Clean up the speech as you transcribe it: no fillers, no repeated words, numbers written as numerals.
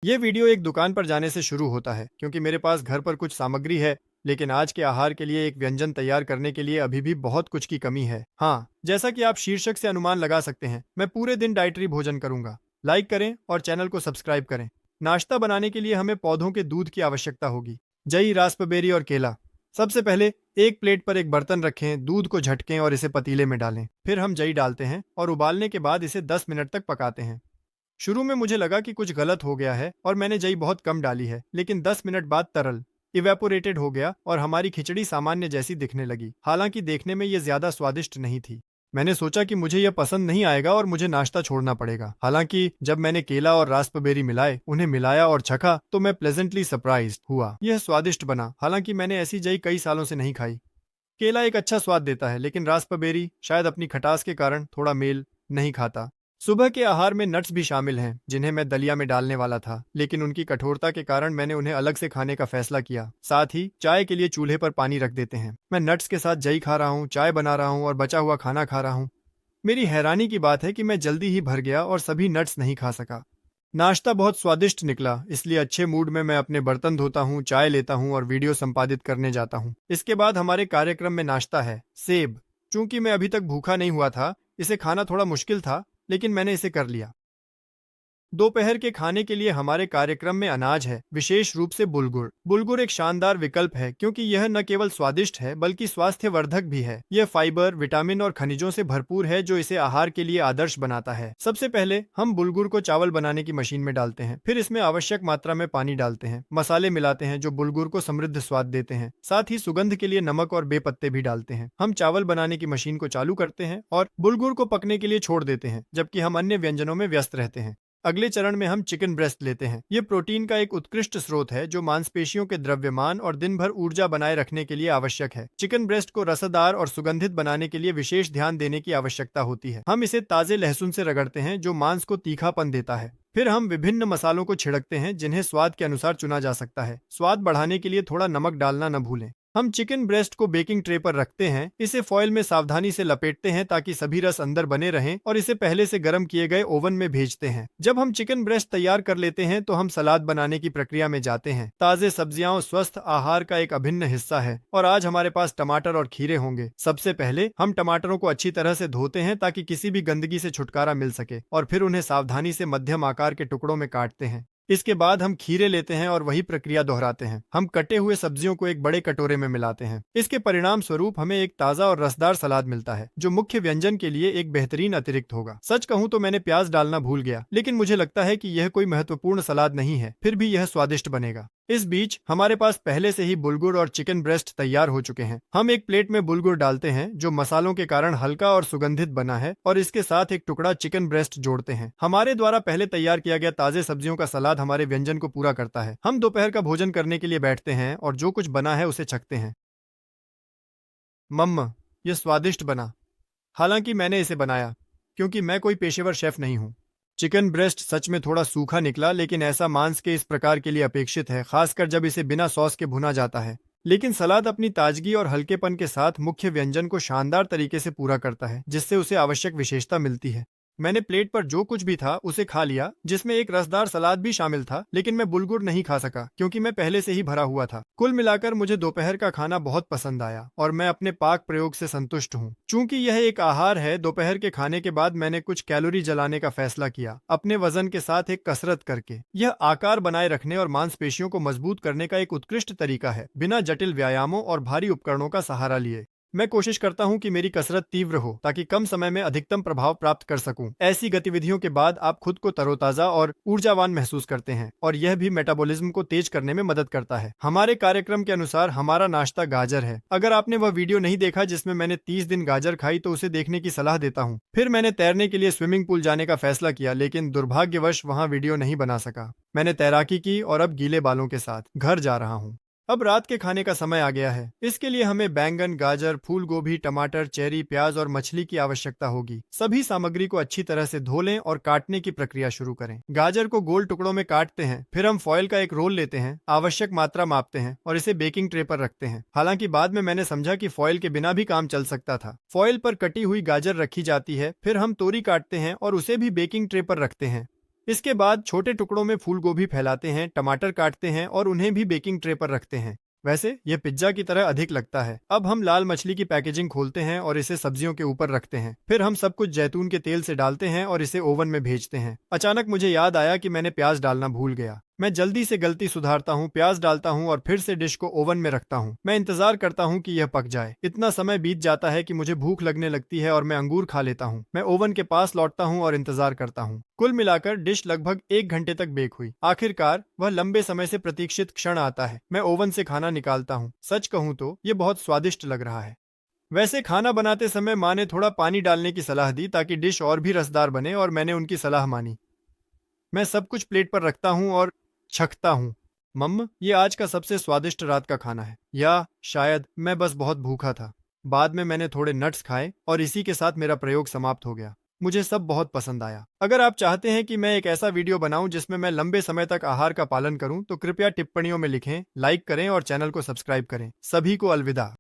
ये वीडियो एक दुकान पर जाने से शुरू होता है क्योंकि मेरे पास घर पर कुछ सामग्री है, लेकिन आज के आहार के लिए एक व्यंजन तैयार करने के लिए अभी भी बहुत कुछ की कमी है। हाँ, जैसा कि आप शीर्षक से अनुमान लगा सकते हैं, मैं पूरे दिन डाइटरी भोजन करूंगा। लाइक करें और चैनल को सब्सक्राइब करें। नाश्ता बनाने के लिए हमें पौधों के दूध की आवश्यकता होगी। जई, रास्पबेरी और केला। सबसे पहले एक प्लेट पर एक बर्तन रखें, दूध को झटकें और इसे पतीले में डालें। फिर हम जई डालते हैं और उबालने के बाद इसे 10 मिनट तक पकाते हैं। शुरू में मुझे लगा कि कुछ गलत हो गया है और मैंने जई बहुत कम डाली है, लेकिन 10 मिनट बाद तरल इवेपोरेटेड हो गया और हमारी खिचड़ी सामान्य जैसी दिखने लगी। हालांकि देखने में ये ज्यादा स्वादिष्ट नहीं थी। मैंने सोचा कि मुझे यह पसंद नहीं आएगा और मुझे नाश्ता छोड़ना पड़ेगा। हालांकि जब मैंने केला और रास्पबेरी उन्हें मिलाया और चखा तो मैं प्लेजेंटली सरप्राइज्ड हुआ। यह स्वादिष्ट बना। हालांकि मैंने ऐसी जई कई सालों से नहीं खाई। केला एक अच्छा स्वाद देता है, लेकिन रास्पबेरी शायद अपनी खटास के कारण थोड़ा मेल नहीं खाता। सुबह के आहार में नट्स भी शामिल हैं, जिन्हें मैं दलिया में डालने वाला था, लेकिन उनकी कठोरता के कारण मैंने उन्हें अलग से खाने का फैसला किया। साथ ही चाय के लिए चूल्हे पर पानी रख देते हैं। मैं नट्स के साथ जई खा रहा हूँ, चाय बना रहा हूँ और बचा हुआ खाना खा रहा हूँ। मेरी हैरानी की बात है कि मैं जल्दी ही भर गया और सभी नट्स नहीं खा सका। नाश्ता बहुत स्वादिष्ट निकला, इसलिए अच्छे मूड में मैं अपने बर्तन धोता हूँ, चाय लेता हूँ और वीडियो संपादित करने जाता हूँ। इसके बाद हमारे कार्यक्रम में नाश्ता है, सेब। चूंकि मैं अभी तक भूखा नहीं हुआ था, इसे खाना थोड़ा मुश्किल था, लेकिन मैंने इसे कर लिया। दोपहर के खाने के लिए हमारे कार्यक्रम में अनाज है, विशेष रूप से बुलगुर। बुलगुर एक शानदार विकल्प है क्योंकि यह न केवल स्वादिष्ट है बल्कि स्वास्थ्यवर्धक भी है। यह फाइबर, विटामिन और खनिजों से भरपूर है जो इसे आहार के लिए आदर्श बनाता है। सबसे पहले हम बुलगुर को चावल बनाने की मशीन में डालते हैं, फिर इसमें आवश्यक मात्रा में पानी डालते हैं, मसाले मिलाते हैं जो बुलगुर को समृद्ध स्वाद देते हैं। साथ ही सुगंध के लिए नमक और बे पत्ते भी डालते हैं। हम चावल बनाने की मशीन को चालू करते हैं और बुलगुर को पकने के लिए छोड़ देते हैं, जबकि हम अन्य व्यंजनों में व्यस्त रहते हैं। अगले चरण में हम चिकन ब्रेस्ट लेते हैं। ये प्रोटीन का एक उत्कृष्ट स्रोत है जो मांसपेशियों के द्रव्यमान और दिन भर ऊर्जा बनाए रखने के लिए आवश्यक है। चिकन ब्रेस्ट को रसदार और सुगंधित बनाने के लिए विशेष ध्यान देने की आवश्यकता होती है। हम इसे ताजे लहसुन से रगड़ते हैं जो मांस को तीखापन देता है। फिर हम विभिन्न मसालों को छिड़कते हैं जिन्हें स्वाद के अनुसार चुना जा सकता है। स्वाद बढ़ाने के लिए थोड़ा नमक डालना न भूलें। हम चिकन ब्रेस्ट को बेकिंग ट्रे पर रखते हैं, इसे फॉयल में सावधानी से लपेटते हैं ताकि सभी रस अंदर बने रहें और इसे पहले से गर्म किए गए ओवन में भेजते हैं। जब हम चिकन ब्रेस्ट तैयार कर लेते हैं तो हम सलाद बनाने की प्रक्रिया में जाते हैं। ताजे सब्जियां और स्वस्थ आहार का एक अभिन्न हिस्सा है और आज हमारे पास टमाटर और खीरे होंगे। सबसे पहले हम टमाटरों को अच्छी तरह से धोते हैं ताकि किसी भी गंदगी से छुटकारा मिल सके और फिर उन्हें सावधानी से मध्यम आकार के टुकड़ों में काटते हैं। इसके बाद हम खीरे लेते हैं और वही प्रक्रिया दोहराते हैं। हम कटे हुए सब्जियों को एक बड़े कटोरे में मिलाते हैं। इसके परिणाम स्वरूप हमें एक ताजा और रसदार सलाद मिलता है जो मुख्य व्यंजन के लिए एक बेहतरीन अतिरिक्त होगा। सच कहूं तो मैंने प्याज डालना भूल गया, लेकिन मुझे लगता है कि यह कोई महत्वपूर्ण सलाद नहीं है, फिर भी यह स्वादिष्ट बनेगा। इस बीच हमारे पास पहले से ही बुलगुर और चिकन ब्रेस्ट तैयार हो चुके हैं। हम एक प्लेट में बुलगुर डालते हैं जो मसालों के कारण हल्का और सुगंधित बना है और इसके साथ एक टुकड़ा चिकन ब्रेस्ट जोड़ते हैं। हमारे द्वारा पहले तैयार किया गया ताजे सब्जियों का सलाद हमारे व्यंजन को पूरा करता है। हम दोपहर का भोजन करने के लिए बैठते हैं और जो कुछ बना है उसे चखते हैं। मम्मा, यह स्वादिष्ट बना। हालांकि मैंने इसे बनाया क्योंकि मैं कोई पेशेवर शेफ नहीं हूँ। चिकन ब्रेस्ट सच में थोड़ा सूखा निकला, लेकिन ऐसा मांस के इस प्रकार के लिए अपेक्षित है, खासकर जब इसे बिना सॉस के भुना जाता है। लेकिन सलाद अपनी ताजगी और हल्केपन के साथ मुख्य व्यंजन को शानदार तरीके से पूरा करता है, जिससे उसे आवश्यक विशेषता मिलती है। मैंने प्लेट पर जो कुछ भी था उसे खा लिया, जिसमें एक रसदार सलाद भी शामिल था, लेकिन मैं बुलगुर नहीं खा सका क्योंकि मैं पहले से ही भरा हुआ था। कुल मिलाकर मुझे दोपहर का खाना बहुत पसंद आया और मैं अपने पाक प्रयोग से संतुष्ट हूँ। चूंकि यह एक आहार है, दोपहर के खाने के बाद मैंने कुछ कैलोरी जलाने का फैसला किया, अपने वजन के साथ एक कसरत करके। यह आकार बनाए रखने और मांसपेशियों को मजबूत करने का एक उत्कृष्ट तरीका है, बिना जटिल व्यायामों और भारी उपकरणों का सहारा लिए। मैं कोशिश करता हूं कि मेरी कसरत तीव्र हो ताकि कम समय में अधिकतम प्रभाव प्राप्त कर सकूं। ऐसी गतिविधियों के बाद आप खुद को तरोताजा और ऊर्जावान महसूस करते हैं और यह भी मेटाबॉलिज्म को तेज करने में मदद करता है। हमारे कार्यक्रम के अनुसार हमारा नाश्ता गाजर है। अगर आपने वह वीडियो नहीं देखा जिसमें मैंने 30 दिन गाजर खाई तो उसे देखने की सलाह देता हूँ। फिर मैंने तैरने के लिए स्विमिंग पूल जाने का फैसला किया, लेकिन दुर्भाग्यवश वहाँ वीडियो नहीं बना सका। मैंने तैराकी की और अब गीले बालों के साथ घर जा रहा हूँ। अब रात के खाने का समय आ गया है। इसके लिए हमें बैंगन, गाजर, फूल गोभी, टमाटर, चेरी, प्याज और मछली की आवश्यकता होगी। सभी सामग्री को अच्छी तरह से धो लें और काटने की प्रक्रिया शुरू करें। गाजर को गोल टुकड़ों में काटते हैं, फिर हम फॉयल का एक रोल लेते हैं, आवश्यक मात्रा मापते हैं और इसे बेकिंग ट्रे पर रखते हैं। हालांकि बाद में मैंने समझा कि फॉयल के बिना भी काम चल सकता था। फॉयल पर कटी हुई गाजर रखी जाती है, फिर हम तोरी काटते हैं और उसे भी बेकिंग ट्रे पर रखते हैं। इसके बाद छोटे टुकड़ों में फूल गोभी फैलाते हैं, टमाटर काटते हैं और उन्हें भी बेकिंग ट्रे पर रखते हैं। वैसे यह पिज्जा की तरह अधिक लगता है। अब हम लाल मछली की पैकेजिंग खोलते हैं और इसे सब्जियों के ऊपर रखते हैं। फिर हम सब कुछ जैतून के तेल से डालते हैं और इसे ओवन में भेजते हैं। अचानक मुझे याद आया कि मैंने प्याज डालना भूल गया। मैं जल्दी से गलती सुधारता हूँ, प्याज डालता हूँ और फिर से डिश को ओवन में रखता हूँ। मैं इंतजार करता हूँ कि यह पक जाए। इतना समय बीत जाता है कि मुझे भूख लगने लगती है और मैं अंगूर खा लेता हूँ। मैं ओवन के पास लौटता हूँ और इंतजार करता हूँ। कुल मिलाकर डिश लगभग 1 घंटे तक बेक हुई। आखिरकार वह लंबे समय से प्रतीक्षित क्षण आता है। मैं ओवन से खाना निकालता हूँ। सच कहूँ तो ये बहुत स्वादिष्ट लग रहा है। वैसे खाना बनाते समय माँ ने थोड़ा पानी डालने की सलाह दी ताकि डिश और भी रसदार बने और मैंने उनकी सलाह मानी। मैं सब कुछ प्लेट पर रखता हूँ और छकता हूँ। मम्म, ये आज का सबसे स्वादिष्ट रात का खाना है। या शायद मैं बस बहुत भूखा था। बाद में मैंने थोड़े नट्स खाए और इसी के साथ मेरा प्रयोग समाप्त हो गया। मुझे सब बहुत पसंद आया। अगर आप चाहते हैं कि मैं एक ऐसा वीडियो बनाऊं जिसमें मैं लंबे समय तक आहार का पालन करूं तो कृपया टिप्पणियों में लिखें, लाइक करें और चैनल को सब्सक्राइब करें। सभी को अलविदा।